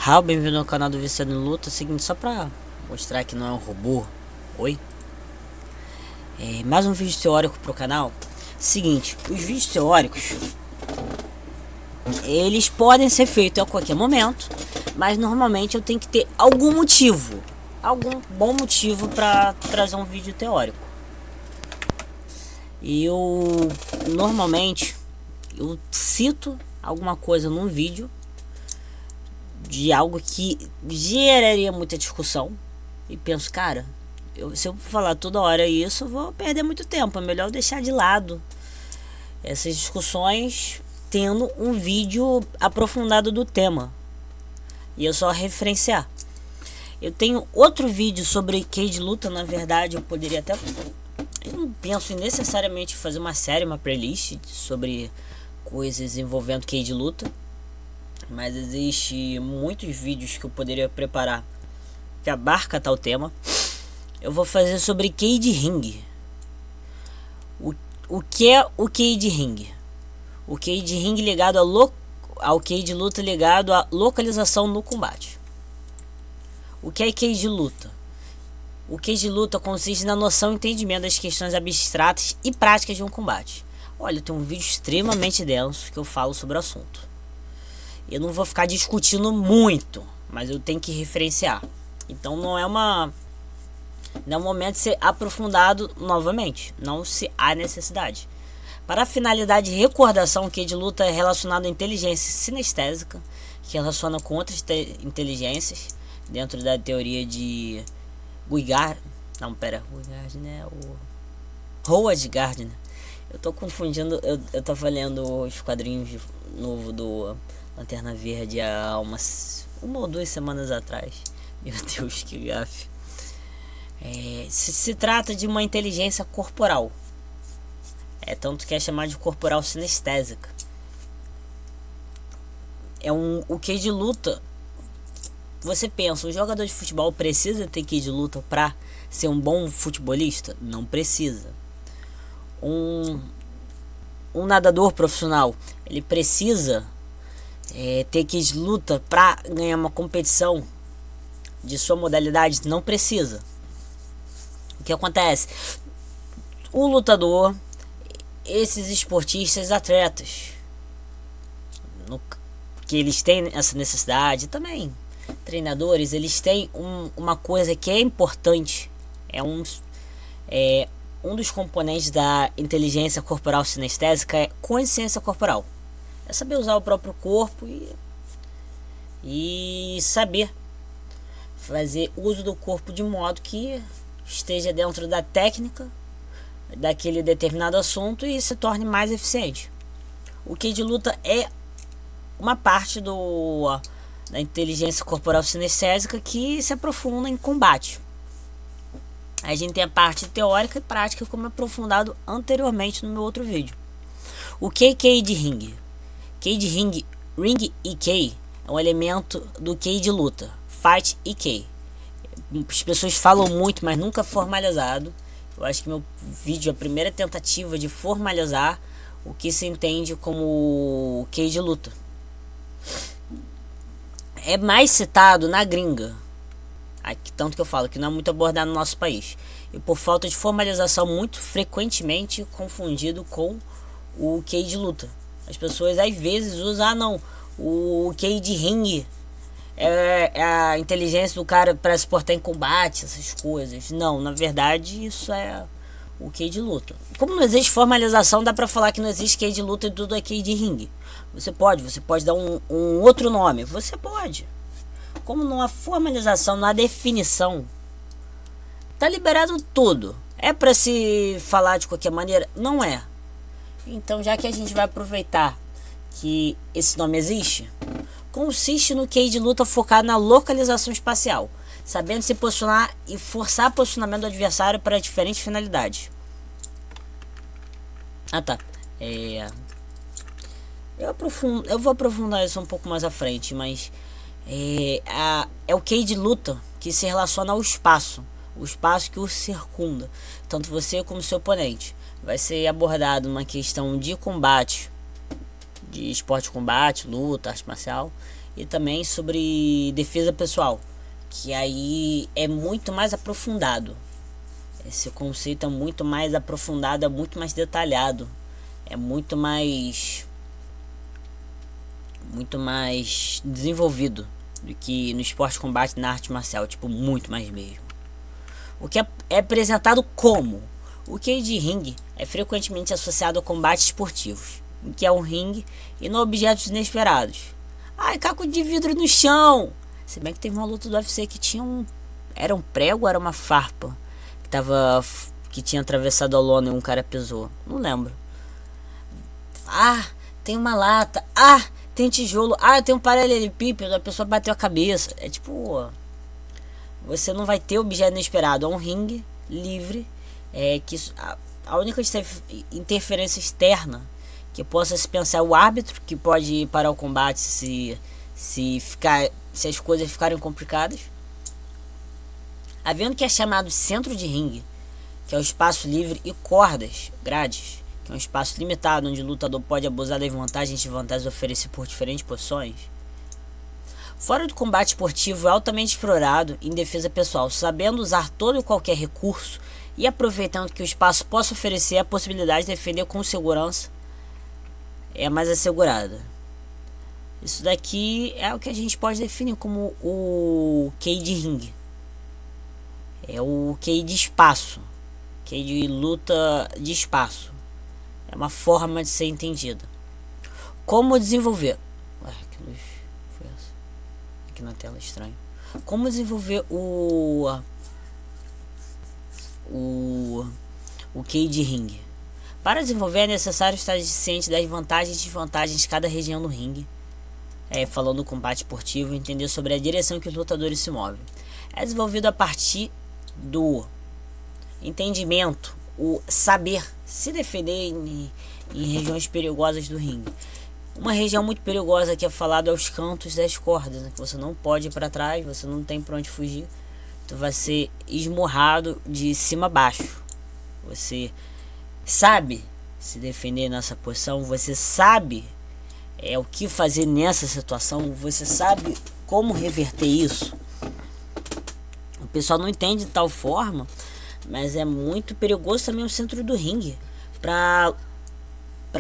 Raul, bem-vindo ao canal do Viciado em Luta. Seguinte, só pra mostrar que não é um robô. Oi? Mais um vídeo teórico pro canal. Seguinte, os vídeos teóricos eles podem ser feitos a qualquer momento, mas normalmente eu tenho que ter algum motivo, algum bom motivo pra trazer um vídeo teórico. E eu normalmente eu cito alguma coisa num vídeo de algo que geraria muita discussão e penso, cara, se eu falar toda hora isso, eu vou perder muito tempo. É melhor eu deixar de lado essas discussões, tendo um vídeo aprofundado do tema e eu só referenciar. Eu tenho outro vídeo sobre cage luta. Na verdade, eu poderia até, eu não penso em necessariamente fazer uma série, uma playlist sobre coisas envolvendo cage luta, mas existe muitos vídeos que eu poderia preparar que abarca tal tema. Eu vou fazer sobre cage ring. O que é o cage ring? O cage ring ligado ao cage luta ligado à localização no combate. O que é cage luta? O cage luta consiste na noção e entendimento das questões abstratas e práticas de um combate. Olha, tem um vídeo extremamente denso que eu falo sobre o assunto. Eu não vou ficar discutindo muito, mas eu tenho que referenciar. Então não é um momento de ser aprofundado novamente, não se há necessidade. Para a finalidade de recordação, o cage luta é relacionado à inteligência sinestésica, que relaciona com outras inteligências, dentro da teoria de Howard Gardner. Eu tô confundindo, eu tava lendo os quadrinhos novo do Lanterna Verde há uma ou 2 semanas atrás. Meu Deus, que gafe. Se trata de uma inteligência corporal. Tanto que é chamado de corporal sinestésica. O cage de luta. Você pensa, um jogador de futebol precisa ter cage de luta para ser um bom futebolista? Não precisa. Um nadador profissional, ele precisa ter cage de luta para ganhar uma competição de sua modalidade? Não precisa. O que acontece? O lutador, esses esportistas, atletas, que eles têm essa necessidade, também treinadores, eles têm uma coisa que é importante, um dos componentes da inteligência corporal sinestésica é consciência corporal. É saber usar o próprio corpo e saber fazer uso do corpo de modo que esteja dentro da técnica daquele determinado assunto e se torne mais eficiente. O cage de luta é uma parte da inteligência corporal sinestésica que se aprofunda em combate. A gente tem a parte teórica e prática, como aprofundado anteriormente no meu outro vídeo. O que é cage ring? Cage ring, ring e K é um elemento do cage de luta. Fight e K. As pessoas falam muito, mas nunca formalizado. Eu acho que meu vídeo é a primeira tentativa de formalizar o que se entende como cage de luta. É mais citado na gringa, tanto que eu falo que não é muito abordado no nosso país, e por falta de formalização muito frequentemente confundido com o cage de luta. As pessoas às vezes usam, o cage ring é a inteligência do cara para se portar em combate, essas coisas. Não, na verdade isso é o cage de luta. Como não existe formalização, dá pra falar que não existe cage de luta e tudo é cage ring. Você pode dar um outro nome, você pode. Como não há formalização, não há definição, tá liberado tudo. É pra se falar de qualquer maneira? Não é. Então, já que a gente vai aproveitar que esse nome existe, consiste no cage de luta focado na localização espacial, sabendo se posicionar e forçar o posicionamento do adversário para diferentes finalidades. Eu vou aprofundar isso um pouco mais à frente, mas é o cage de luta que se relaciona ao espaço, o espaço que o circunda, tanto você como seu oponente. Vai ser abordado uma questão de combate, de esporte de combate, luta, arte marcial, e também sobre defesa pessoal, que aí é muito mais aprofundado. Esse conceito é muito mais aprofundado, é muito mais detalhado, é muito mais desenvolvido do que no esporte de combate, na arte marcial, tipo, muito mais mesmo. O que é apresentado como o cage ring é frequentemente associado a combates esportivos, em que é um ringue e não objetos inesperados. Ai, caco de vidro no chão! Se bem que teve uma luta do UFC que tinha era um prego ou era uma farpa? Que tinha atravessado a lona e um cara pisou. Não lembro. Ah, tem uma lata. Ah, tem tijolo. Ah, tem um paralelepípedo. A pessoa bateu a cabeça. É tipo... Você não vai ter objeto inesperado. É um ringue livre. Que a única interferência externa que possa se pensar é o árbitro, que pode parar o combate se as coisas ficarem complicadas. Havendo que é chamado centro de ringue, que é o espaço livre, e cordas, grades, que é um espaço limitado onde o lutador pode abusar das vantagens e desvantagens oferecidas por diferentes posições. Fora do combate esportivo é altamente explorado em defesa pessoal, sabendo usar todo e qualquer recurso e aproveitando que o espaço possa oferecer a possibilidade de defender com segurança é mais assegurada. Isso daqui é o que a gente pode definir como o cage ring. É o cage de espaço, cage de luta de espaço. É uma forma de ser entendida. Como desenvolver? Ué, que luz foi essa? Aqui na tela, estranho. Como desenvolver o cage ring? Para desenvolver é necessário estar ciente das vantagens e desvantagens de cada região do ringue. Falando do combate esportivo, entender sobre a direção que os lutadores se movem. É desenvolvido a partir do entendimento, o saber se defender em regiões perigosas do ringue. Uma região muito perigosa que é falado é os cantos das cordas, né? Que você não pode ir para trás, você não tem para onde fugir, tu vai ser esmurrado de cima a baixo. Você sabe se defender nessa posição, você sabe o que fazer nessa situação, você sabe como reverter isso. O pessoal não entende de tal forma, mas é muito perigoso também o centro do ringue para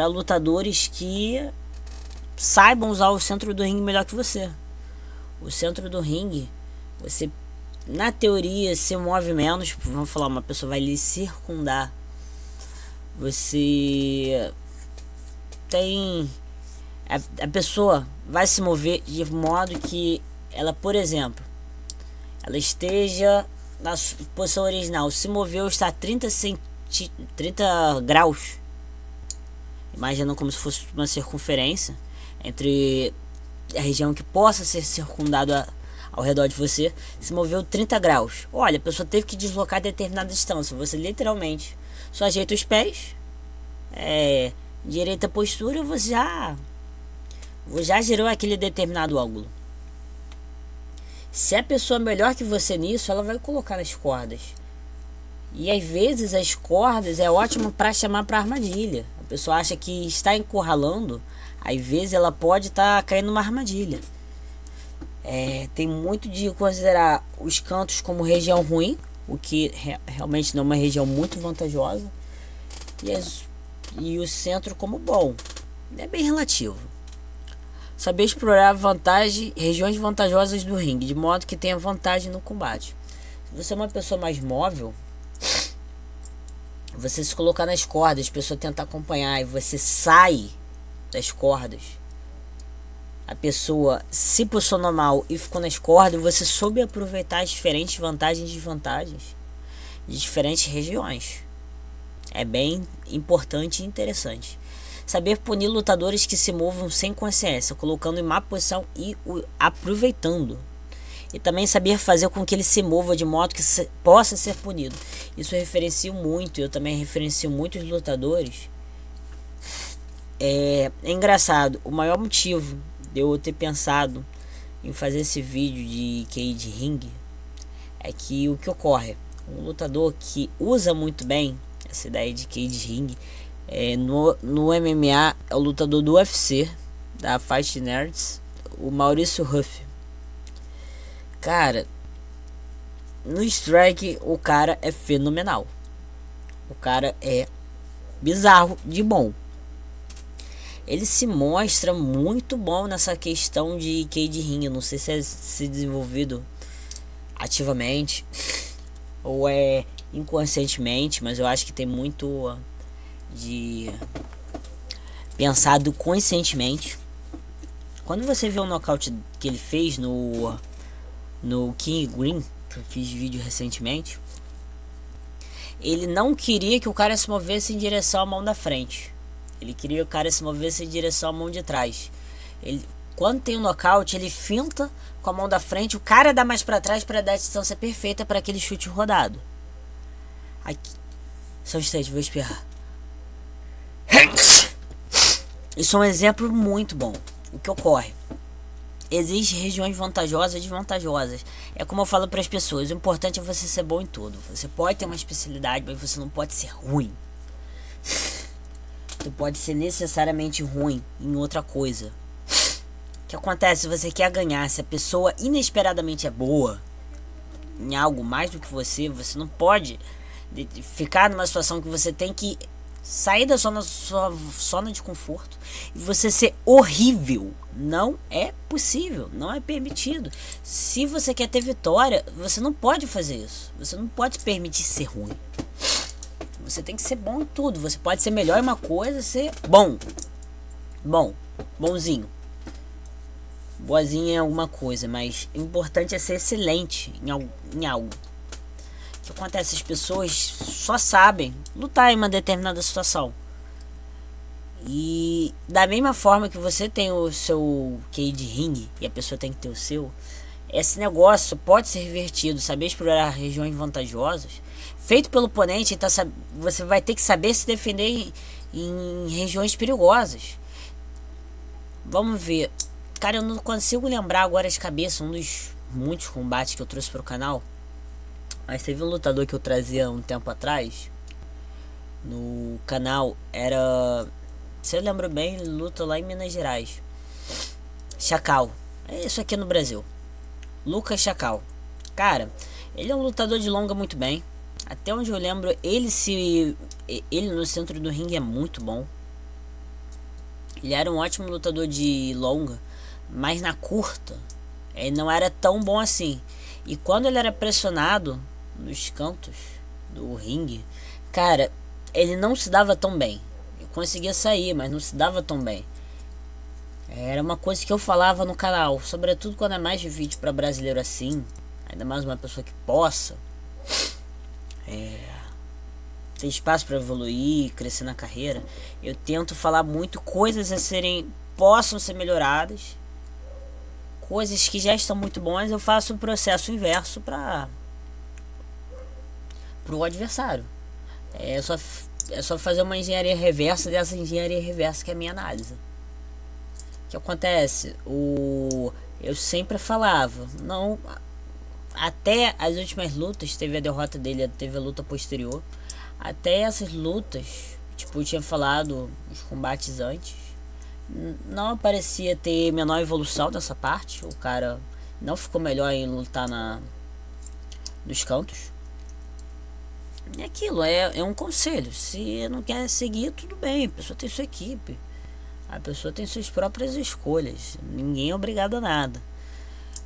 lutadores que saibam usar o centro do ringue melhor que você. O centro do ringue, você na teoria se move menos. Vamos falar, uma pessoa vai lhe circundar, você tem a pessoa vai se mover de modo que ela, por exemplo, ela esteja na posição original, se moveu, está a 30 graus, imaginando como se fosse uma circunferência entre a região que possa ser circundada ao redor de você, se moveu 30 graus. Olha, a pessoa teve que deslocar determinada distância, você literalmente só ajeita os pés, direita postura, você já gerou aquele determinado ângulo. Se a pessoa é melhor que você nisso, ela vai colocar nas cordas. E às vezes as cordas é ótimo para chamar para armadilha. A pessoa acha que está encurralando, às vezes ela pode estar caindo numa armadilha. Tem muito de considerar os cantos como região ruim, o que realmente não é uma região muito vantajosa, e o centro como bom. É bem relativo. Saber explorar regiões vantajosas do ringue, de modo que tenha vantagem no combate. Se você é uma pessoa mais móvel, você se colocar nas cordas, a pessoa tenta acompanhar e você sai das cordas, a pessoa se posicionou mal e ficou nas cordas, você soube aproveitar as diferentes vantagens e desvantagens de diferentes regiões. É bem importante e interessante. Saber punir lutadores que se movam sem consciência, colocando em má posição e o aproveitando. E também saber fazer com que ele se mova de modo que possa ser punido. Isso eu referencio muito, eu também referencio muitos lutadores. É engraçado, o maior motivo de eu ter pensado em fazer esse vídeo de cage ring é que o que ocorre, um lutador que usa muito bem essa ideia de cage ring, no MMA é o lutador do UFC, da Fight Nerds, o Maurício Huff. Cara, no strike o cara é fenomenal. O cara é bizarro de bom. Ele se mostra muito bom nessa questão de cage ring. Não sei se é se desenvolvido ativamente ou é inconscientemente, mas eu acho que tem muito de pensado conscientemente. Quando você vê o nocaute que ele fez no King Green, que eu fiz vídeo recentemente, ele não queria que o cara se movesse em direção à mão da frente. Ele queria que o cara se movesse em direção à mão de trás. Ele, quando tem um nocaute, ele finta com a mão da frente, o cara dá mais para trás para dar a distância perfeita para aquele chute rodado. Aqui. Só um instante, vou espirrar. Isso é um exemplo muito bom. O que ocorre? Existem regiões vantajosas e desvantajosas. É como eu falo para as pessoas, o importante é você ser bom em tudo. Você pode ter uma especialidade, mas você não pode ser ruim. Você pode ser necessariamente ruim em outra coisa. O que acontece? Se você quer ganhar, se a pessoa inesperadamente é boa em algo mais do que você não pode ficar numa situação que você tem que sair da sua zona de conforto e você ser horrível. Não é possível, não é permitido. Se você quer ter vitória, você não pode fazer isso. Você não pode se permitir ser ruim. Você tem que ser bom em tudo. Você pode ser melhor em uma coisa, ser bonzinho, boazinho em alguma coisa, mas o importante é ser excelente em algo. O que acontece? As pessoas só sabem lutar em uma determinada situação. E da mesma forma que você tem o seu cage ring e a pessoa tem que ter o seu, esse negócio pode ser revertido. Saber explorar regiões vantajosas feito pelo oponente, então você vai ter que saber se defender em regiões perigosas. Vamos ver. Cara, eu não consigo lembrar agora de cabeça um dos muitos combates que eu trouxe para o canal. Mas teve um lutador que eu trazia um tempo atrás no canal. Era, se eu lembro bem, ele luta lá em Minas Gerais. Chacal. É isso aqui no Brasil. Lucas Chacal. Cara, ele é um lutador de longa muito bem. Até onde eu lembro, ele no centro do ringue é muito bom. Ele era um ótimo lutador de longa, mas na curta ele não era tão bom assim. E quando ele era pressionado nos cantos do ringue, cara, ele não se dava tão bem. Eu conseguia sair, mas não se dava tão bem. Era uma coisa que eu falava no canal, sobretudo quando é mais difícil para brasileiro assim, ainda mais uma pessoa que possa ter espaço para evoluir, crescer na carreira. Eu tento falar muito coisas possam ser melhoradas, coisas que já estão muito boas. Eu faço o processo inverso para o adversário. É só fazer uma engenharia reversa dessa engenharia reversa, que é a minha análise. O que acontece? Eu sempre falava, não, até as últimas lutas, teve a derrota dele, teve a luta posterior. Até essas lutas, tipo, eu tinha falado os combates antes, não parecia ter menor evolução nessa parte. O cara não ficou melhor em lutar nos cantos. E aquilo é um conselho. Se não quer seguir, tudo bem. A pessoa tem sua equipe. A pessoa tem suas próprias escolhas. Ninguém é obrigado a nada.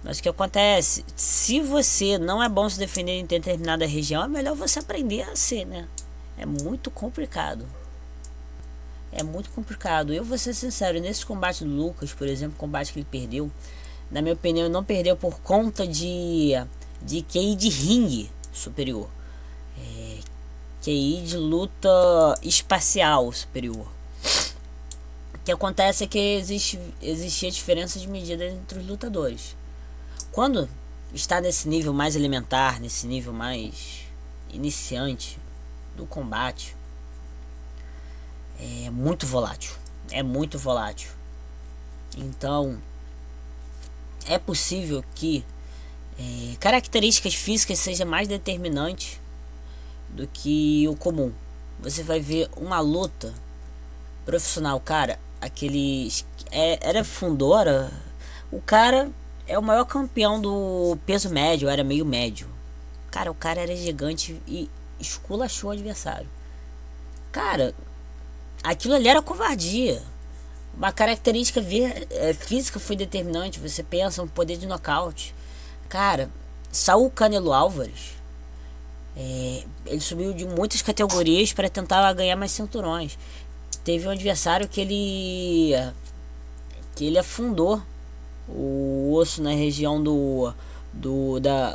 Mas o que acontece? Se você não é bom se defender em determinada região, é melhor você aprender a ser, né? É muito complicado. É muito complicado. Eu vou ser sincero, nesse combate do Lucas, por exemplo, o combate que ele perdeu, na minha opinião, ele não perdeu por conta de QI de ringue superior. QI de luta espacial superior. O que acontece é que existia diferença de medida entre os lutadores. Quando está nesse nível mais elementar, nesse nível mais iniciante do combate, é muito volátil. É muito volátil. Então, é possível que características físicas sejam mais determinantes do que o comum. Você vai ver uma luta profissional, cara, era Fundora, O cara é o maior campeão do peso médio, era meio médio. Cara, o cara era gigante e esculachou o adversário. Cara, aquilo ali era covardia. Uma característica física foi determinante. Você pensa um poder de nocaute. Cara, Saul Canelo Álvares, ele subiu de muitas categorias para tentar ganhar mais cinturões. Teve um adversário que ele afundou o osso na região do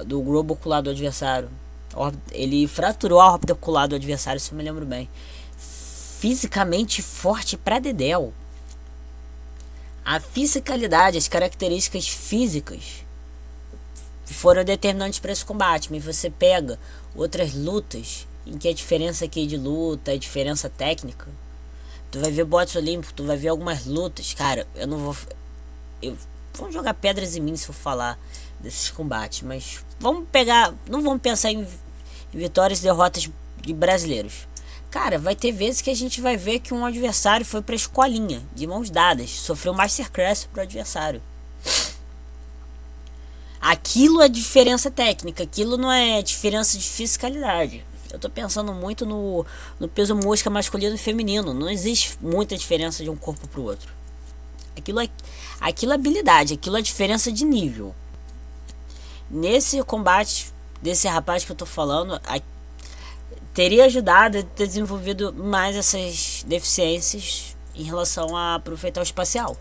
globo ocular do adversário. Ele fraturou a órbita ocular do adversário, se eu me lembro bem. Fisicamente forte pra dedéu. A fisicalidade, as características físicas foram determinantes para esse combate. Mas você pega outras lutas em que a diferença aqui de luta, a diferença técnica, tu vai ver botes olímpicos, tu vai ver algumas lutas. Cara, eu não vou... vão jogar pedras em mim se eu falar desses combates, mas vamos pegar... Não vamos pensar em vitórias e derrotas de brasileiros. Cara, vai ter vezes que a gente vai ver que um adversário foi pra escolinha, de mãos dadas, sofreu masterclass pro adversário. Aquilo é diferença técnica, aquilo não é diferença de fisicalidade. Eu tô pensando muito no peso mosca masculino e feminino. Não existe muita diferença de um corpo pro outro. Aquilo é habilidade, aquilo é diferença de nível. Nesse combate desse rapaz que eu tô falando, teria ajudado a ter desenvolvido mais essas deficiências em relação a aproveitar o espacial.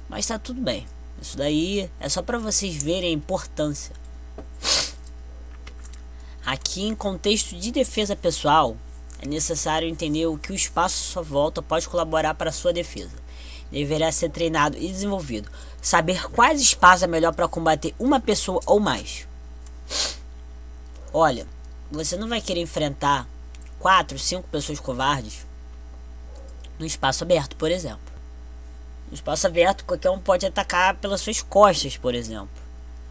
Mas tá tudo bem. Isso daí é só para vocês verem a importância. Aqui, em contexto de defesa pessoal, é necessário entender o que o espaço à sua volta pode colaborar para a sua defesa. Deverá ser treinado e desenvolvido. Saber quais espaços é melhor para combater uma pessoa ou mais. Olha, você não vai querer enfrentar 4, 5 pessoas covardes no espaço aberto, por exemplo. No espaço aberto, qualquer um pode atacar pelas suas costas, por exemplo.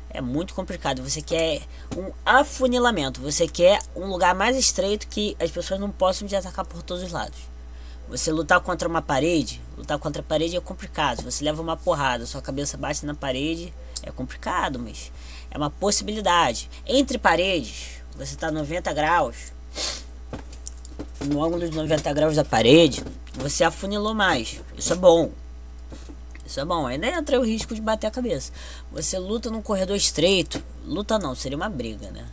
É muito complicado. Você quer um afunilamento. Você quer um lugar mais estreito que as pessoas não possam te atacar por todos os lados. Você lutar contra uma parede, lutar contra a parede é complicado. Você leva uma porrada, sua cabeça bate na parede, é complicado, mas é uma possibilidade. Entre paredes, você está 90 graus, no ângulo de 90 graus da parede, você afunilou mais. Isso é bom. Isso é bom, ainda entra o risco de bater a cabeça. Você luta num corredor estreito. Luta não, seria uma briga, né?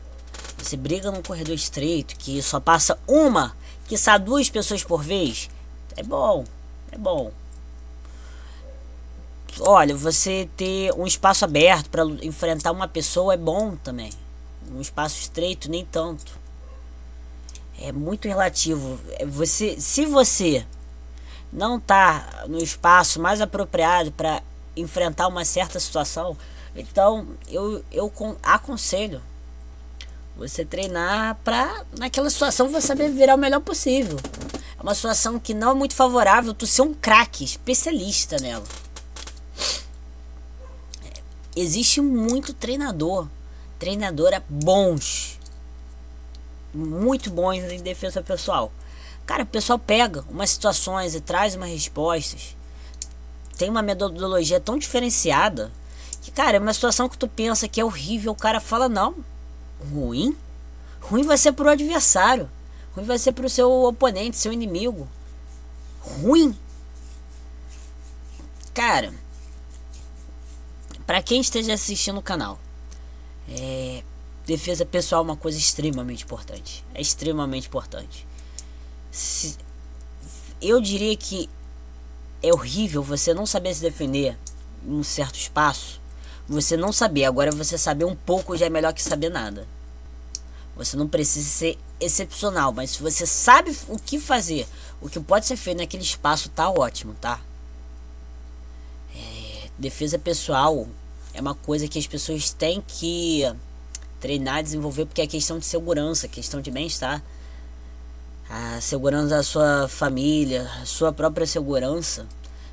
Você briga num corredor estreito que só passa uma, quiçá 2 pessoas por vez. É bom, é bom. Olha, você ter um espaço aberto para enfrentar uma pessoa é bom também. Um espaço estreito, nem tanto. É muito relativo. Se você não tá no espaço mais apropriado para enfrentar uma certa situação, então eu aconselho você treinar para naquela situação você saber virar o melhor possível. É uma situação que não é muito favorável tu ser um craque, especialista nela. Existe muito treinadora bons, muito bons em defesa pessoal. Cara, o pessoal pega umas situações e traz umas respostas. Tem uma metodologia tão diferenciada que, cara, é uma situação que tu pensa que é horrível. O cara fala, não, ruim? Ruim vai ser pro adversário. Ruim vai ser pro seu oponente, seu inimigo. Ruim. Cara, pra quem esteja assistindo o canal, defesa pessoal é uma coisa extremamente importante. É extremamente importante. Eu diria que é horrível você não saber se defender em um certo espaço. Você não saber, agora você saber um pouco já é melhor que saber nada. Você não precisa ser excepcional, mas se você sabe o que fazer, o que pode ser feito naquele espaço, tá ótimo, tá? Defesa pessoal é uma coisa que as pessoas têm que treinar, desenvolver, porque é questão de segurança, questão de bem-estar. A segurança da sua família, a sua própria segurança,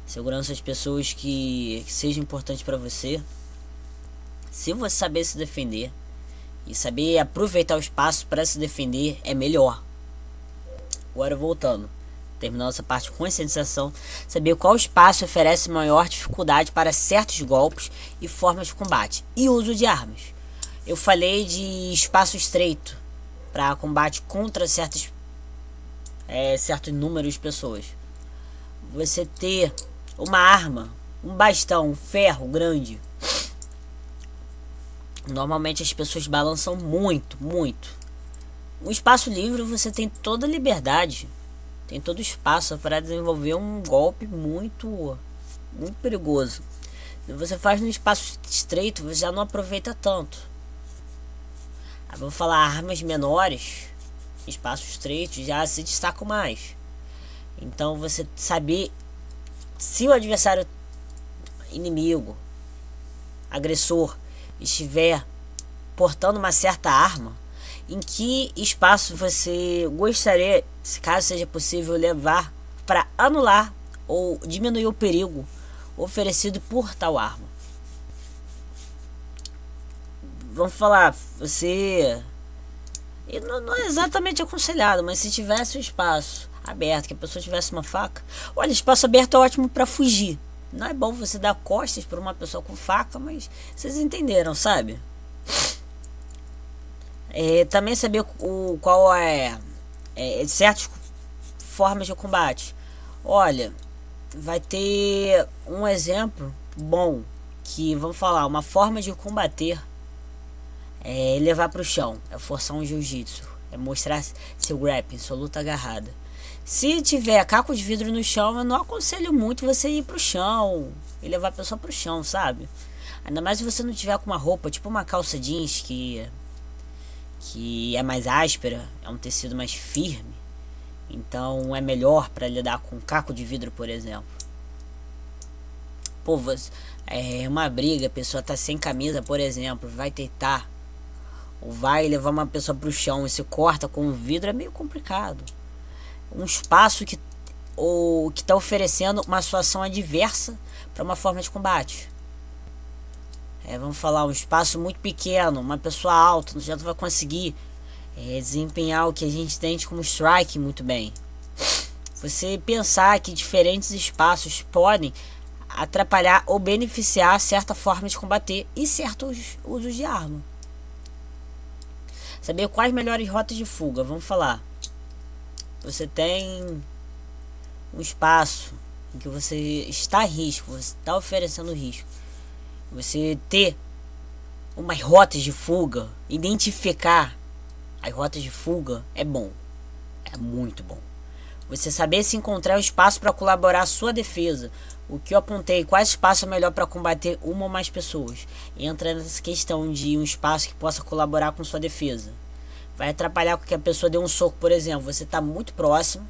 segurança das pessoas que seja importante para você. Se você saber se defender e saber aproveitar o espaço para se defender, é melhor. Agora voltando, terminando essa parte de conscientização, saber qual espaço oferece maior dificuldade para certos golpes e formas de combate e uso de armas. Eu falei de espaço estreito para combate contra certos números de pessoas. Você ter uma arma, um bastão, um ferro grande. Normalmente as pessoas balançam muito, muito. Um espaço livre você tem toda a liberdade, tem todo o espaço para desenvolver um golpe muito, muito perigoso. Se você faz num espaço estreito, você já não aproveita tanto. Aí vou falar armas menores, espaços estreitos já se destacam mais. Então você saber se o adversário inimigo, agressor, estiver portando uma certa arma, em que espaço você gostaria, se caso seja possível, levar para anular ou diminuir o perigo oferecido por tal arma. Vamos falar, você... E não é exatamente aconselhado, mas se tivesse um espaço aberto, que a pessoa tivesse uma faca... Olha, espaço aberto é ótimo para fugir. Não é bom você dar costas para uma pessoa com faca, mas vocês entenderam, sabe? Também saber qual certas formas de combate. Olha, vai ter um exemplo bom, que vamos falar, uma forma de combater é levar para o chão, é forçar um jiu-jitsu, é mostrar seu grappling, sua luta agarrada. Se tiver caco de vidro no chão, eu não aconselho muito você ir pro chão e levar a pessoa pro chão, sabe? Ainda mais se você não tiver com uma roupa, tipo uma calça jeans que é mais áspera, é um tecido mais firme. Então é melhor para lidar com caco de vidro, por exemplo. Pô, é uma briga, a pessoa tá sem camisa, por exemplo, vai tentar ou vai levar uma pessoa pro chão e se corta com o vidro, é meio complicado. Um espaço que está oferecendo uma situação adversa para uma forma de combate. Vamos falar, um espaço muito pequeno, uma pessoa alta, não já vai conseguir desempenhar o que a gente tem como strike muito bem. Você pensar que diferentes espaços podem atrapalhar ou beneficiar certa forma de combater e certos usos de arma. Saber quais melhores rotas de fuga, vamos falar. Você tem um espaço em que você está em risco, você está oferecendo risco. Você ter umas rotas de fuga, identificar as rotas de fuga é bom, é muito bom. Você saber se encontrar um espaço para colaborar a sua defesa. O que eu apontei, qual espaço é melhor para combater uma ou mais pessoas. Entra nessa questão de um espaço que possa colaborar com sua defesa. Vai atrapalhar com que a pessoa dê um soco, por exemplo. Você está muito próximo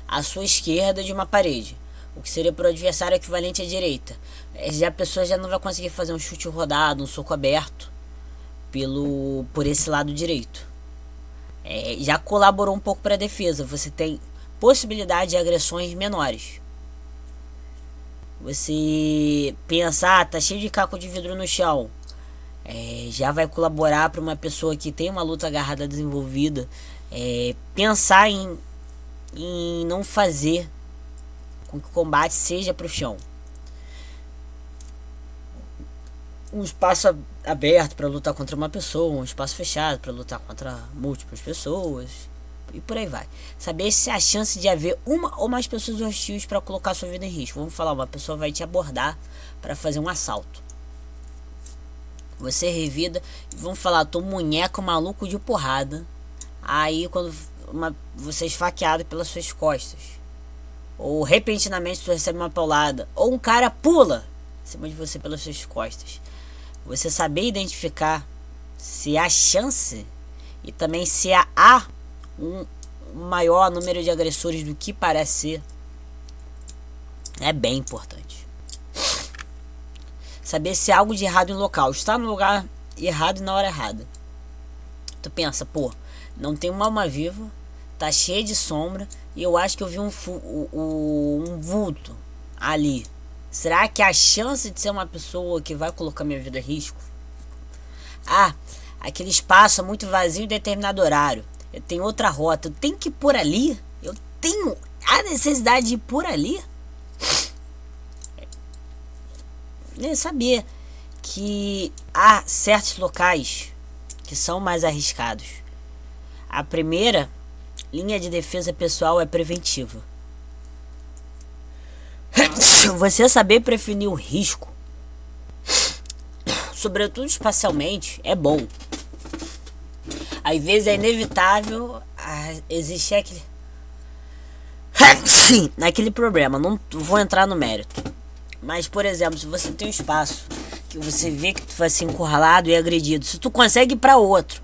à sua esquerda de uma parede, o que seria para o adversário equivalente à direita. A pessoa já não vai conseguir fazer um chute rodado, um soco aberto por esse lado direito. Já colaborou um pouco para a defesa. Você tem possibilidade de agressões menores. Você pensar, tá cheio de caco de vidro no chão, já vai colaborar para uma pessoa que tem uma luta agarrada desenvolvida pensar em não fazer com que o combate seja para o chão. Um espaço aberto para lutar contra uma pessoa, um espaço fechado para lutar contra múltiplas pessoas e por aí vai. Saber se há chance de haver uma ou mais pessoas hostis para colocar sua vida em risco. Vamos falar, uma pessoa vai te abordar para fazer um assalto. Você revida e vamos falar, tô munheco maluco de porrada. Aí quando você é esfaqueado pelas suas costas, ou repentinamente você recebe uma paulada, ou um cara pula em cima de você pelas suas costas. Você saber identificar se há chance e também se há um maior número de agressores do que parece ser é bem importante. Saber se há algo de errado em local. Está no lugar errado e na hora errada. Tu pensa, pô, não tem uma alma viva, tá cheio de sombra e eu acho que eu vi um vulto ali. Será que há chance de ser uma pessoa que vai colocar minha vida em risco? Aquele espaço é muito vazio em determinado horário. Tem outra rota, eu tenho que ir por ali, eu tenho a necessidade de ir por ali. Nem sabia que há certos locais que são mais arriscados. A primeira linha de defesa pessoal é preventiva. Você saber prevenir o risco, sobretudo espacialmente, é bom. Às vezes é inevitável existir aquele problema. Não vou entrar no mérito, mas, por exemplo, se você tem um espaço que você vê que tu vai ser encurralado e agredido, se tu consegue ir para outro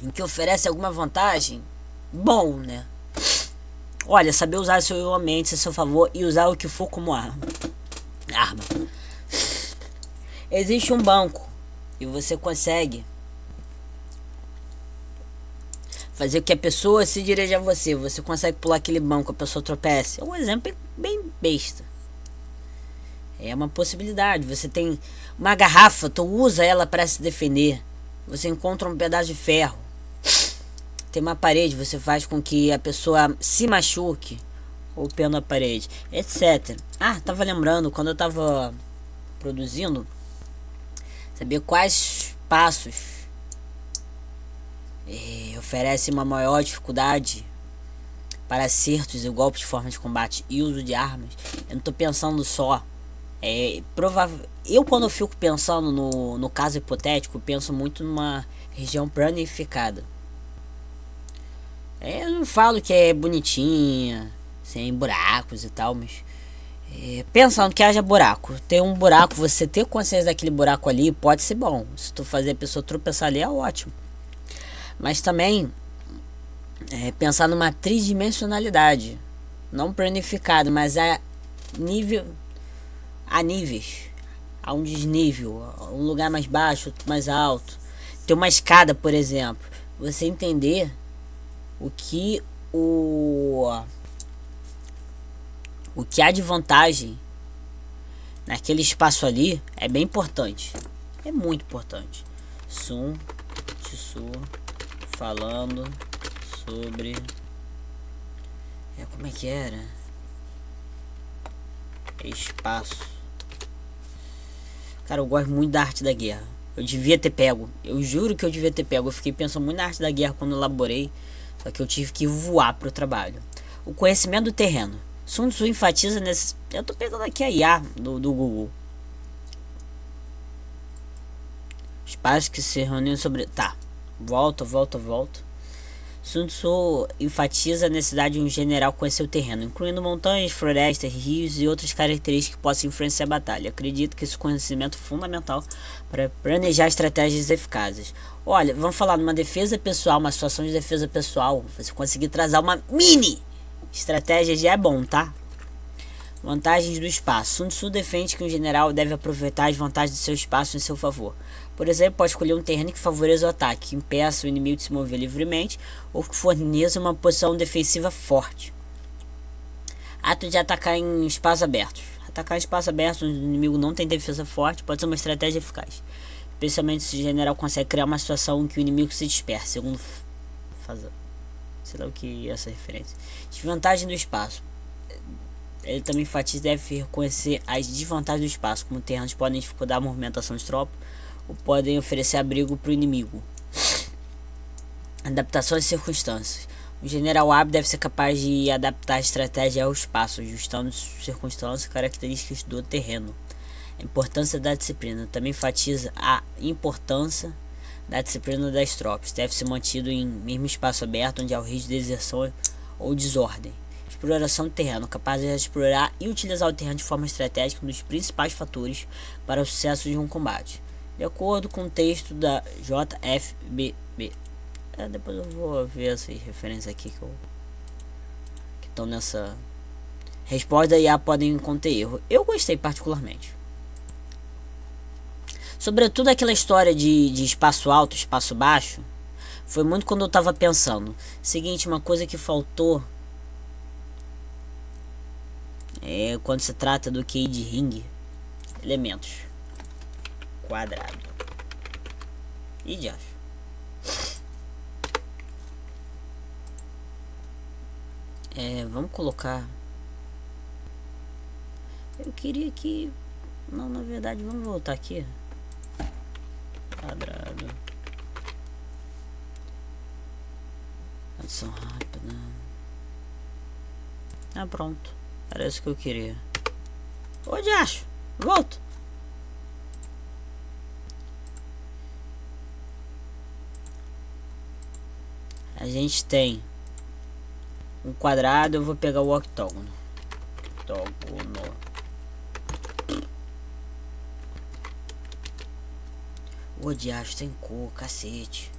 em que oferece alguma vantagem, bom, né? Olha, saber usar seu ambiente a seu favor e usar o que for como arma. Existe um banco e você consegue fazer com que a pessoa se dirija a você. Você consegue pular aquele banco, a pessoa tropece. É um exemplo bem besta. É uma possibilidade. Você tem uma garrafa, tu usa ela para se defender. Você encontra um pedaço de ferro. Tem uma parede, você faz com que a pessoa se machuque ou pela parede, etc. Tava lembrando, quando eu tava produzindo, saber quais passos oferecem uma maior dificuldade para acertos e golpes de forma de combate e uso de armas. Eu não tô pensando só. Eu, quando eu fico pensando no caso hipotético, penso muito numa região planificada. Eu não falo que é bonitinha, sem buracos e tal, mas pensando que haja buraco. Ter um buraco, você ter consciência daquele buraco ali pode ser bom. Se tu fazer a pessoa tropeçar ali é ótimo. Mas também pensar numa tridimensionalidade, não planificado, mas a níveis, a um desnível, um lugar mais baixo, outro mais alto. Ter uma escada, por exemplo, você entender o que há de vantagem naquele espaço ali é bem importante. É muito importante. Sun Tzu falando sobre... como é que era? Espaço. Cara, eu gosto muito da arte da guerra. Eu devia ter pego. Eu juro que eu devia ter pego. Eu fiquei pensando muito na arte da guerra quando elaborei. Só que eu tive que voar pro trabalho. O conhecimento do terreno. Sun Tzu enfatiza nesse... Eu tô pegando aqui a IA do Google. Espaços que se reúnem sobre... Tá. Volta. Sun Tzu enfatiza a necessidade de um general conhecer o terreno, incluindo montanhas, florestas, rios e outras características que possam influenciar a batalha. Acredito que esse conhecimento é fundamental para planejar estratégias eficazes. Olha, vamos falar de uma defesa pessoal, uma situação de defesa pessoal. Você conseguir trazer uma mini estratégia já é bom, tá? Vantagens do espaço. Sun Tzu defende que um general deve aproveitar as vantagens do seu espaço em seu favor. Por exemplo, pode escolher um terreno que favoreça o ataque, que impeça o inimigo de se mover livremente ou que forneça uma posição defensiva forte. Ato de atacar em espaços abertos. Atacar em espaços abertos onde o inimigo não tem defesa forte pode ser uma estratégia eficaz, especialmente se o general consegue criar uma situação em que o inimigo se disperse, segundo sei lá o que é essa referência. Desvantagem do espaço. Ele também enfatiza que deve reconhecer as desvantagens do espaço, como terrenos podem dificultar a movimentação de tropas ou podem oferecer abrigo para o inimigo. Adaptação às circunstâncias. O general hábil deve ser capaz de adaptar a estratégia ao espaço, ajustando circunstâncias e características do terreno. A importância da disciplina. Também enfatiza a importância da disciplina das tropas. Deve ser mantido em mesmo espaço aberto onde há o risco de deserção ou desordem. Exploração do terreno, capaz de explorar e utilizar o terreno de forma estratégica, um dos principais fatores para o sucesso de um combate. De acordo com o texto da JFBB. Depois eu vou ver essas referências aqui que estão nessa resposta da IA, podem conter erro. Eu gostei particularmente. Sobretudo aquela história de espaço alto, espaço baixo. Foi muito quando eu estava pensando. Seguinte, uma coisa que faltou quando se trata do QI de ringue. Elementos. Quadrado. E de acho. Vamos colocar. Eu queria que... Não, na verdade, vamos voltar aqui. Quadrado. Adição rápida. Pronto. Era isso que eu queria. Onde acho? Volto. A gente tem um quadrado. Eu vou pegar o octógono. O diacho tem cor, cacete.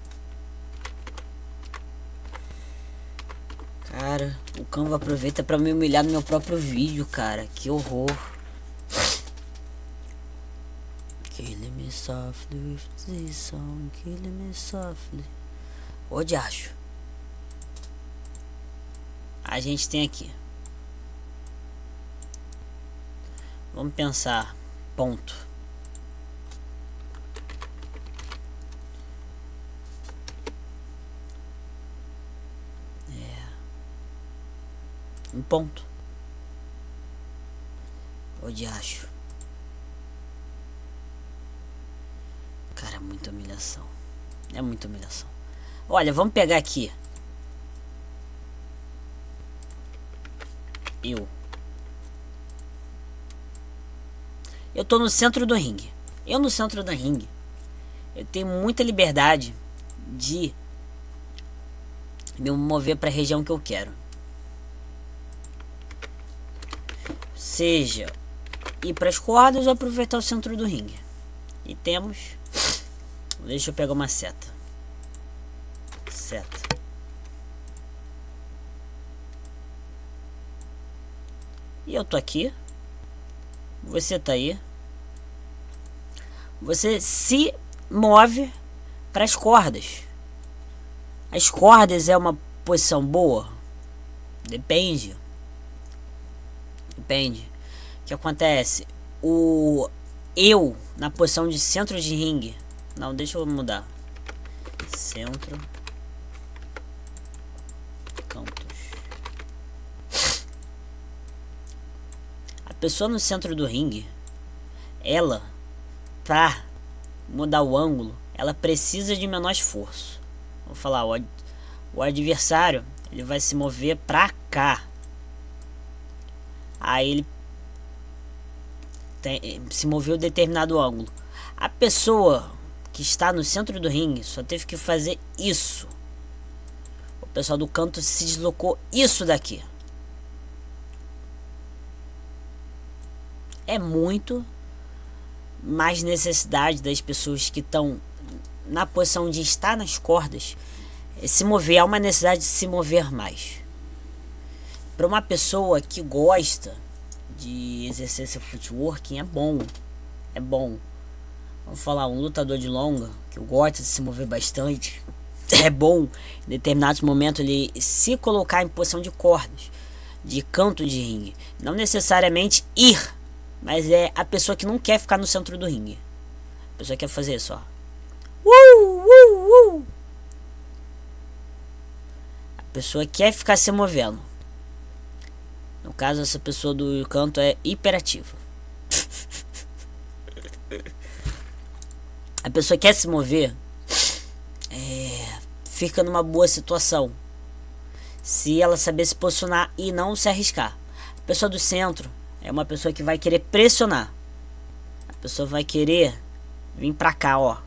Cara, o Canva aproveita pra me humilhar no meu próprio vídeo, cara. Que horror. Kill me softly with this song. Kill me softly. O diacho. A gente tem aqui. Vamos pensar. Ponto. Um ponto. O diacho. Cara, é muita humilhação. É muita humilhação. Olha, vamos pegar aqui. Eu tô no centro do ringue. No centro do ringue, eu tenho muita liberdade de me mover para a região que eu quero. Seja ir para as cordas ou aproveitar o centro do ringue. E temos... Deixa eu pegar uma seta. E eu tô aqui. Você tá aí. Você se move para as cordas. As cordas é uma posição boa? Depende. O que acontece? Eu na posição de centro de ringue. Não, deixa eu mudar. Centro. Cantos. A pessoa no centro do ringue, ela, pra mudar o ângulo, ela precisa de menor esforço. Vou falar, o adversário, ele vai se mover pra cá. Aí ele se moveu determinado ângulo. A pessoa que está no centro do ringue só teve que fazer isso. O pessoal do canto se deslocou isso daqui. É muito mais necessidade das pessoas que estão na posição de estar nas cordas se mover. Há uma necessidade de se mover mais. Para uma pessoa que gosta de exercer seu footwork, é bom. Vamos falar, um lutador de longa que gosta de se mover bastante, é bom em determinados momentos ele se colocar em posição de cordas, de canto de ringue. Não necessariamente ir, mas é a pessoa que não quer ficar no centro do ringue. A pessoa quer fazer isso, ó. A pessoa quer ficar se movendo. No caso, essa pessoa do canto é hiperativa. A pessoa quer se mover, fica numa boa situação se ela saber se posicionar e não se arriscar. A pessoa do centro é uma pessoa que vai querer pressionar. A pessoa vai querer vir pra cá, ó.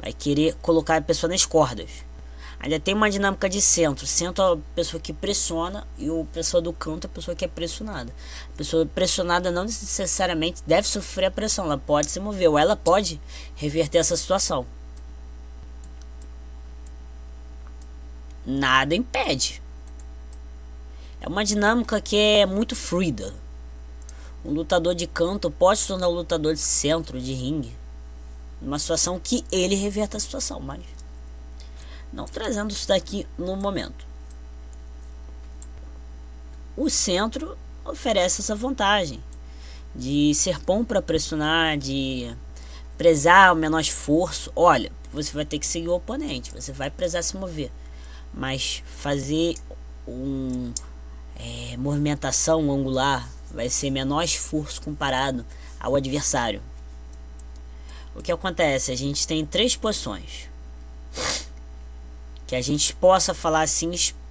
Vai querer colocar a pessoa nas cordas. Ainda tem uma dinâmica de centro. Centro é a pessoa que pressiona e o pessoa do canto é a pessoa que é pressionada. A pessoa pressionada não necessariamente deve sofrer a pressão. Ela pode se mover ou ela pode reverter essa situação. Nada impede. É uma dinâmica que é muito fluida. Um lutador de canto pode se tornar um lutador de centro, de ringue, numa situação que ele reverta a situação, mas não trazendo isso daqui no momento. O centro oferece essa vantagem de ser bom para pressionar, de prezar o menor esforço. Olha, você vai ter que seguir o oponente, você vai prezar se mover, mas fazer movimentação angular, vai ser menor esforço comparado ao adversário. O que acontece? A gente tem 3 posições que a gente possa falar assim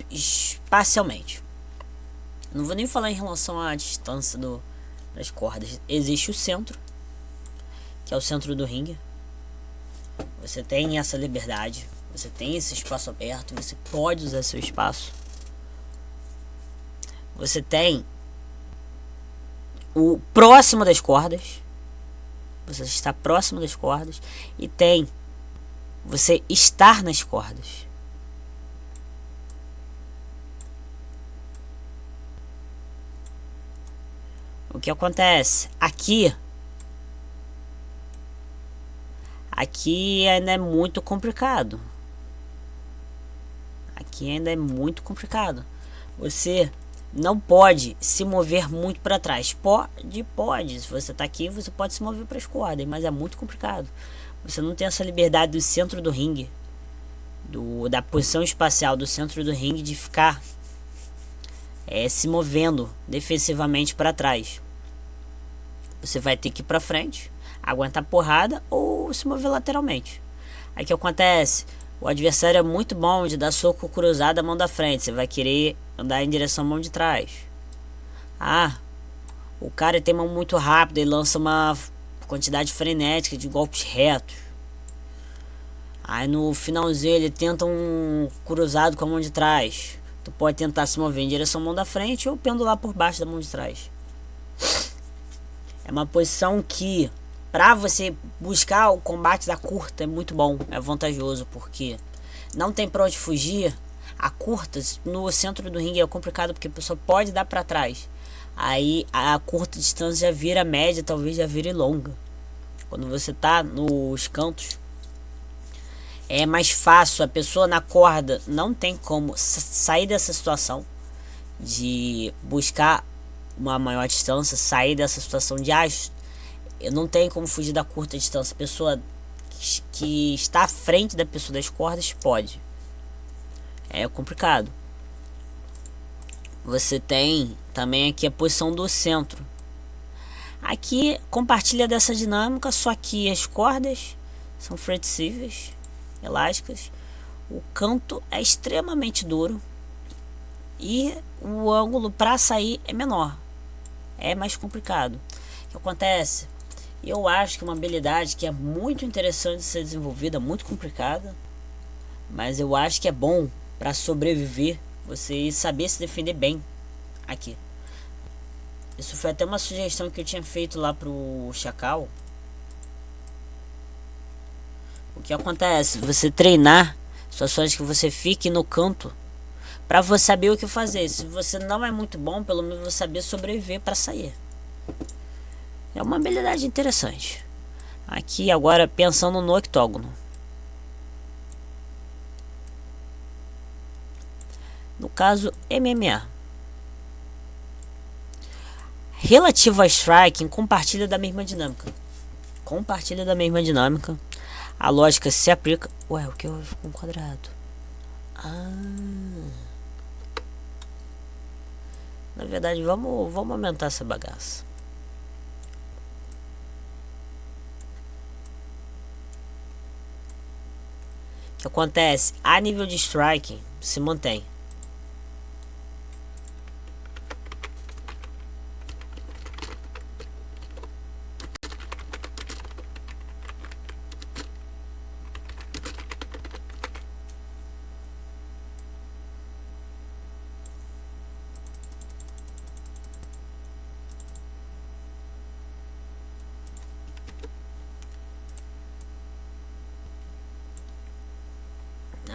espacialmente. Não vou nem falar em relação à distância das cordas. Existe o centro, que é o centro do ringue. Você tem essa liberdade, você tem esse espaço aberto, você pode usar seu espaço. Você tem o próximo das cordas, você está próximo das cordas, e tem você estar nas cordas. O que acontece? Aqui ainda é muito complicado. Aqui ainda é muito complicado. Você não pode se mover muito para trás. Pode. Se você está aqui, você pode se mover para as cordas, mas é muito complicado. Você não tem essa liberdade do centro do ringue, da posição espacial do centro do ringue, de ficar se movendo defensivamente para trás. Você vai ter que ir para frente, aguentar porrada ou se mover lateralmente. Aí o que acontece? O adversário é muito bom de dar soco cruzado à mão da frente. Você vai querer andar em direção à mão de trás. O cara tem mão muito rápida e lança uma quantidade frenética de golpes retos. Aí no finalzinho ele tenta um cruzado com a mão de trás. Tu pode tentar se mover em direção à mão da frente ou pendular por baixo da mão de trás. É uma posição que, para você buscar o combate da curta, é muito bom, é vantajoso, porque não tem pra onde fugir. A curta, no centro do ringue é complicado, porque a pessoa pode dar para trás. Aí a curta distância já vira média, talvez já vire longa. Quando você tá nos cantos, é mais fácil. A pessoa na corda não tem como sair dessa situação de buscar uma maior distância, sair dessa situação de eu não tenho como fugir da curta distância. A pessoa que está à frente da pessoa das cordas pode. É complicado. Você tem também aqui a posição do centro. Aqui compartilha dessa dinâmica, só que as cordas são flexíveis, elásticas. O canto é extremamente duro e o ângulo para sair é menor. É mais complicado. O que acontece? Eu acho que uma habilidade que é muito interessante de ser desenvolvida, muito complicada, mas eu acho que é bom para sobreviver, você saber se defender bem aqui. Isso foi até uma sugestão que eu tinha feito lá pro Chacal. O que acontece? Você treinar situações que você fique no canto, para você saber o que fazer. Se você não é muito bom, pelo menos você saber sobreviver para sair. É uma habilidade interessante. Aqui agora pensando no octógono. No caso MMA. Relativo a striking, compartilha da mesma dinâmica. A lógica se aplica. Ué, o que eu fico com quadrado? Na verdade, vamos aumentar essa bagaça. O que acontece? A nível de striking se mantém.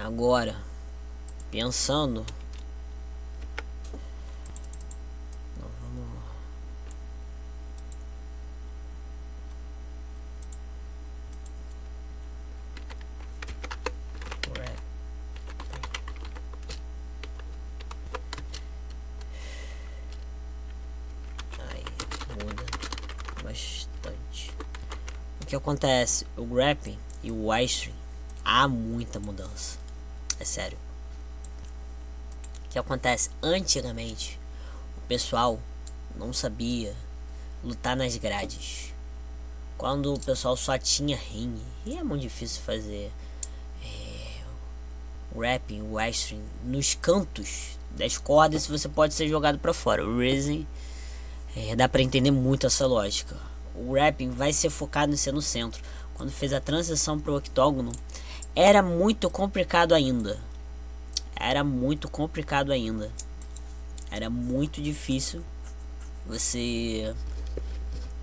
Agora, pensando, aí muda bastante. O que acontece? O grappling e o wrestling há muita mudança. É sério. que acontece? Antigamente, o pessoal não sabia lutar nas grades. Quando o pessoal só tinha ringue, e é muito difícil fazer rapping, wrestling nos cantos das cordas, você pode ser jogado para fora. O wrestling dá para entender muito essa lógica. O rapping vai ser focado em ser no centro. Quando fez a transição para o octógono, era muito complicado ainda. Era muito difícil você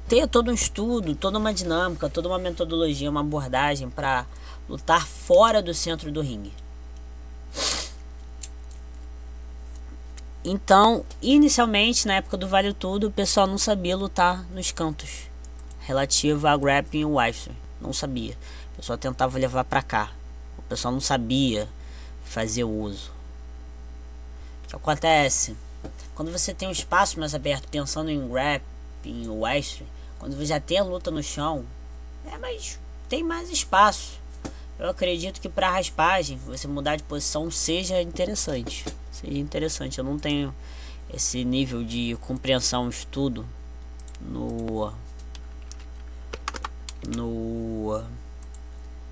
ter todo um estudo, toda uma dinâmica, toda uma metodologia, uma abordagem para lutar fora do centro do ringue. Então, inicialmente, na época do Vale Tudo, o pessoal não sabia lutar nos cantos relativo a grappling e wrestling. Não sabia. O pessoal tentava levar para cá. O pessoal não sabia fazer o uso. O que acontece? Quando você tem um espaço mais aberto, pensando em grappling e wrestling, quando você já tem a luta no chão, mas tem mais espaço. Eu acredito que para raspagem, você mudar de posição seja interessante. Eu não tenho esse nível de compreensão, estudo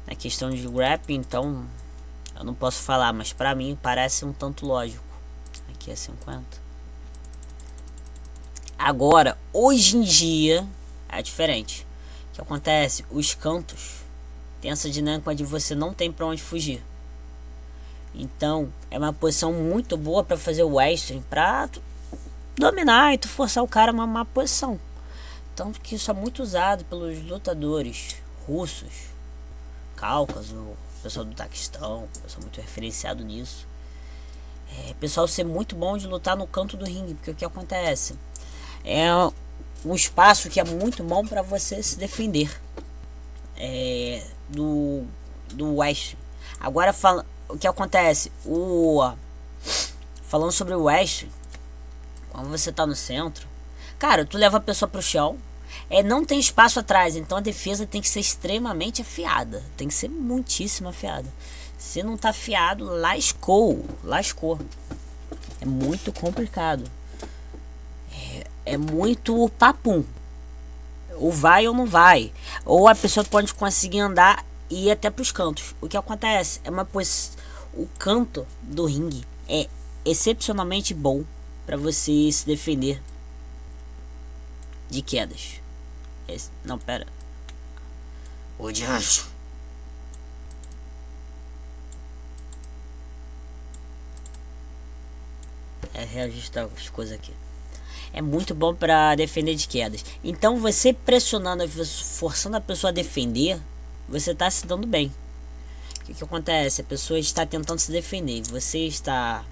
na questão de grappling, então eu não posso falar, mas para mim parece um tanto lógico. Aqui é 50. Agora, hoje em dia é diferente. O que acontece? Os cantos tem essa dinâmica de você não tem para onde fugir. Então é uma posição muito boa para fazer o wrestling, para dominar e tu forçar o cara a uma má posição. Tanto que isso é muito usado pelos lutadores russos, Cáucaso, pessoal do Taquistão, pessoal muito referenciado nisso. Pessoal ser muito bom de lutar no canto do ringue, porque o que acontece? É um espaço que é muito bom para você se defender do wrestling. Agora o que acontece? Falando sobre o wrestling, quando você tá no centro, cara, tu leva a pessoa pro chão, não tem espaço atrás, então a defesa tem que ser extremamente afiada, tem que ser muitíssimo afiada. Se não tá afiado, lascou. É muito complicado. É muito papum. Ou vai ou não vai. Ou a pessoa pode conseguir andar e ir até pros cantos. O que acontece? O canto do ringue é excepcionalmente bom para você se defender de quedas. Não, pera. O diacho. Reajustar as coisas aqui. É muito bom para defender de quedas. Então você pressionando, forçando a pessoa a defender, você está se dando bem. O que acontece? A pessoa está tentando se defender, você está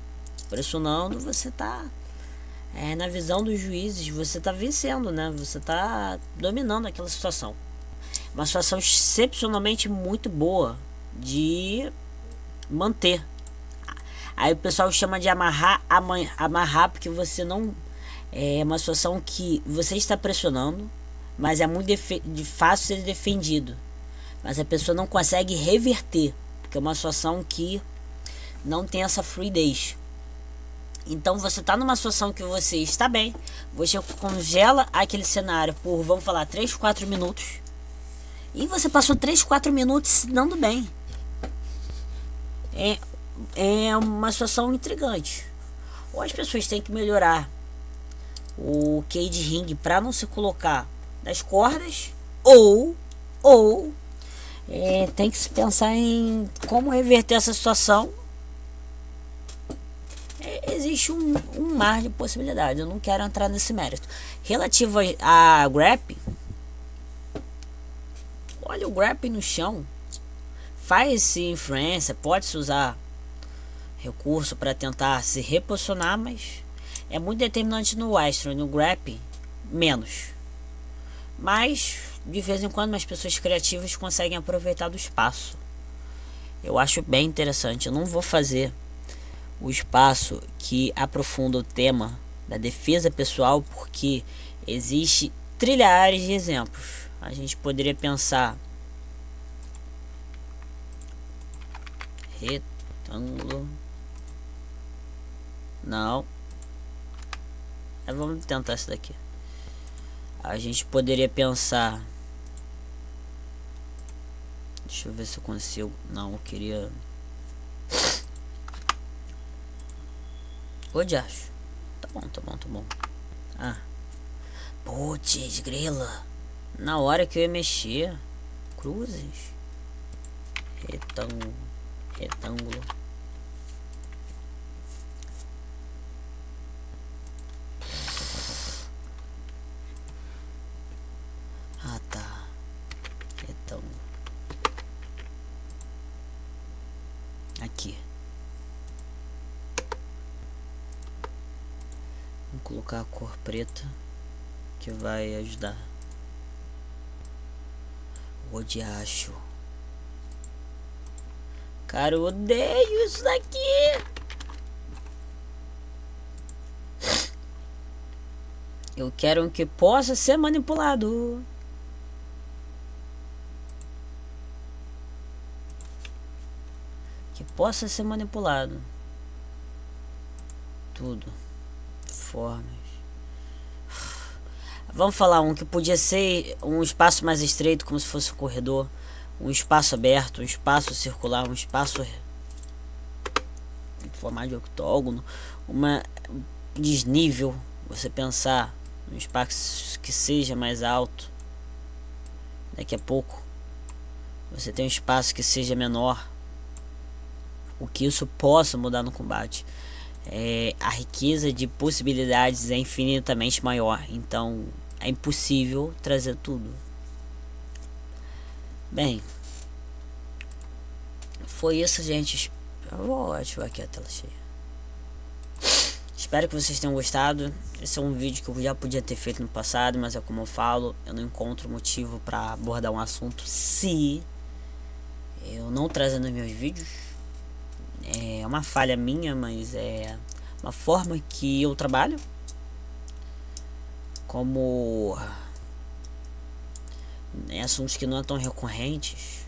pressionando, você está na visão dos juízes, você está vencendo, né? Você está dominando aquela situação. Uma situação excepcionalmente muito boa de manter. Aí o pessoal chama de amarrar porque você não... É uma situação que você está pressionando, mas é muito fácil ser defendido. Mas a pessoa não consegue reverter, porque é uma situação que não tem essa fluidez. Então você está numa situação que você está bem, você congela aquele cenário por, vamos falar, 3, 4 minutos. E você passou 3, 4 minutos se dando bem. É uma situação intrigante. Ou as pessoas têm que melhorar o cage ring para não se colocar nas cordas, ou tem que se pensar em como reverter essa situação. Existe um mar de possibilidades. Eu não quero entrar nesse mérito. Relativo a grappling, olha, o grappling no chão faz-se influência, pode-se usar recurso para tentar se reposicionar, mas é muito determinante no wrestling, no grappling menos. Mas de vez em quando as pessoas criativas conseguem aproveitar do espaço. Eu acho bem interessante. Eu não vou fazer o espaço que aprofunda o tema da defesa pessoal, porque existe trilhares de exemplos. A gente poderia pensar retângulo. Não. Vamos tentar essa daqui. A gente poderia pensar. Deixa eu ver se eu consigo. Não, eu queria. Hoje acho. Tá bom, tá bom, tá bom. Ah. Putz, grila. Na hora que eu ia mexer. Cruzes. Retângulo. Retângulo. Ah, tá. Retângulo. Aqui. Vou colocar a cor preta, que vai ajudar. O diacho. Cara, eu odeio isso daqui. Eu quero que possa ser manipulado. Que possa ser manipulado. Tudo. Formas. Vamos falar um que podia ser um espaço mais estreito, como se fosse um corredor. Um espaço aberto, um espaço circular, um espaço em formato de octógono. Uma desnível. Você pensar num espaço que seja mais alto. Daqui a pouco você tem um espaço que seja menor. O que isso possa mudar no combate. A riqueza de possibilidades é infinitamente maior. Então é impossível trazer tudo. Bem, foi isso, gente. Eu vou ativar aqui a tela cheia. Espero que vocês tenham gostado. Esse é um vídeo que eu já podia ter feito no passado, mas é como eu falo, eu não encontro motivo para abordar um assunto se eu não trazer nos meus vídeos. É uma falha minha, mas é uma forma que eu trabalho. Como assuntos que não são tão recorrentes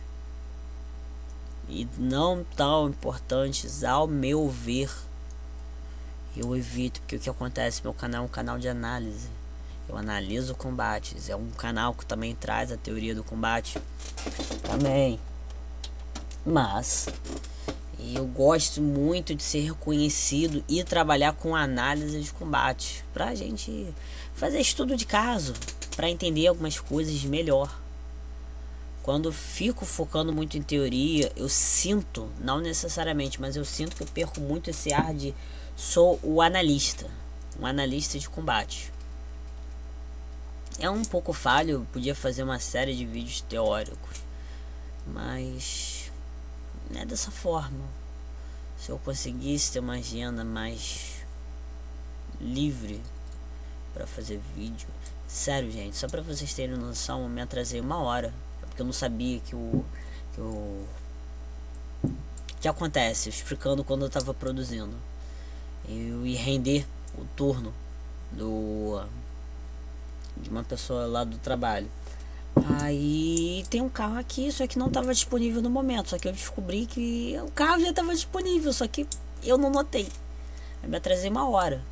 e não tão importantes, ao meu ver, eu evito, porque o que acontece? Meu canal é um canal de análise. Eu analiso combates. É um canal que também traz a teoria do combate também. Mas eu gosto muito de ser reconhecido e trabalhar com análise de combate, pra gente fazer estudo de caso, pra entender algumas coisas melhor. Quando eu fico focando muito em teoria, eu sinto, não necessariamente, mas eu sinto que eu perco muito esse ar de sou o analista, um analista de combate. É um pouco falho, eu podia fazer uma série de vídeos teóricos, mas não é dessa forma. Se eu conseguisse ter uma agenda mais livre para fazer vídeo, sério, gente, só para vocês terem noção, eu me atrasei 1 hora, porque eu não sabia que acontece, explicando quando eu tava produzindo. Eu ia render o turno de uma pessoa lá do trabalho. Aí tem um carro aqui, só que não estava disponível no momento. Só que eu descobri que o carro já estava disponível, só que eu não notei. Eu me atrasei 1 hora.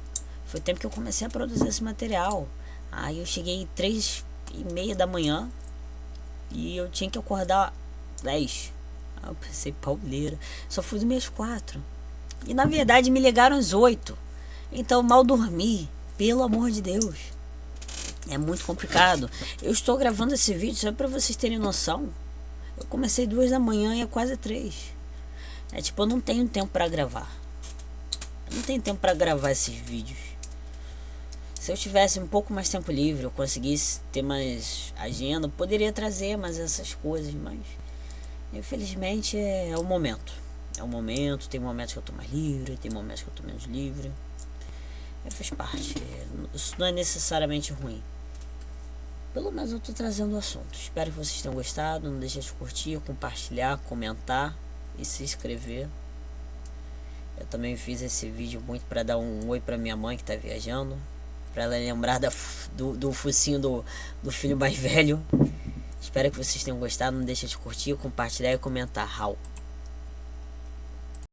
Foi o tempo que eu comecei a produzir esse material. Aí eu cheguei 3h30 da manhã e eu tinha que acordar 10. Aí eu pensei, pauleira. Só fui dormir às 4. E na verdade me ligaram às 8. Então mal dormi, pelo amor de Deus. É muito complicado. Eu estou gravando esse vídeo só para vocês terem noção. Eu comecei 2 da manhã e é quase 3. É tipo, eu não tenho tempo para gravar. Eu não tenho tempo para gravar esses vídeos. Se eu tivesse um pouco mais tempo livre, eu conseguisse ter mais agenda, eu poderia trazer mais essas coisas, mas infelizmente é o momento. É o momento, tem momentos que eu tô mais livre, tem momentos que eu tô menos livre. Faz parte. Isso não é necessariamente ruim. Pelo menos eu tô trazendo o assunto. Espero que vocês tenham gostado. Não deixe de curtir, compartilhar, comentar e se inscrever. Eu também fiz esse vídeo muito para dar um oi para minha mãe que tá viajando, para ela lembrar do focinho do filho mais velho. Espero que vocês tenham gostado. Não deixe de curtir, compartilhar e comentar. Raul.